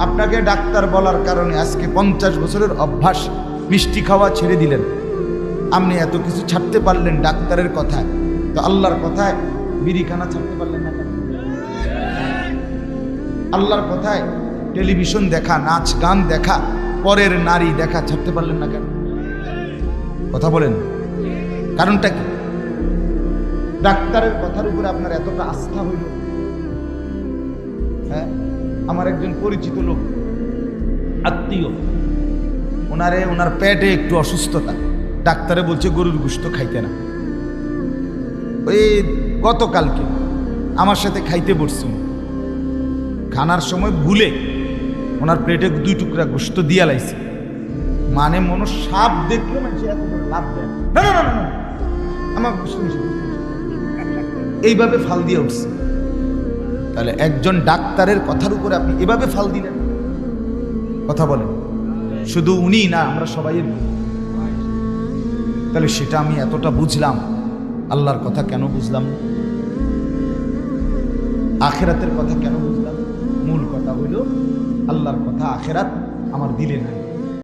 আপনাকে ডাক্তার বলার কারণে আজকে 50 বছরের অভ্যাস মিষ্টি খাওয়া ছেড়ে দিলেন। আপনি এত কিছু ছাড়তে পারলেন ডাক্তারের কথায়, তো আল্লাহর কথায় বিড়িখানা ছাড়তে পারলেন না কেন? আল্লাহর কথায় টেলিভিশন দেখা, নাচ গান দেখা, পরের নারী দেখা ছাড়তে পারলেন না কেন? কথা বলেন, কারণটা কি? ডাক্তারের কথার উপরে আপনার এতটা আস্থা হইল। হ্যাঁ, আমার একজন পরিচিত লোক, আত্মীয়, ওনার পেটে একটু অসুস্থতা, ডাক্তারে বলছে গরুর গোশত খাইতে না। ওই গতকালকে আমার সাথে খাইতে বসছিল, খানার সময় ভুলে ওনার প্লেটে 2 টুকরা গোশত দিয়া লাইছে। মানে মনে সাপ দেখলো মানুষ এত করে লাভ দেয় না, না না না না আমার গোশত এইভাবে ফাল দিয়ে উঠছে। তাহলে একজন ডাক্তারের কথার উপরে আপনি এভাবে ফাল দিলেন, কথা বলেন। শুধু উনি না, আমরা সবাই। তাহলে সেটা আমি এতটা বুঝলাম, আল্লাহর কথা কেন বুঝলাম? আখেরাতের কথা কেন বুঝলাম? মূল কথা হইল আল্লাহর কথা, আখেরাত আমার দিলে নাই।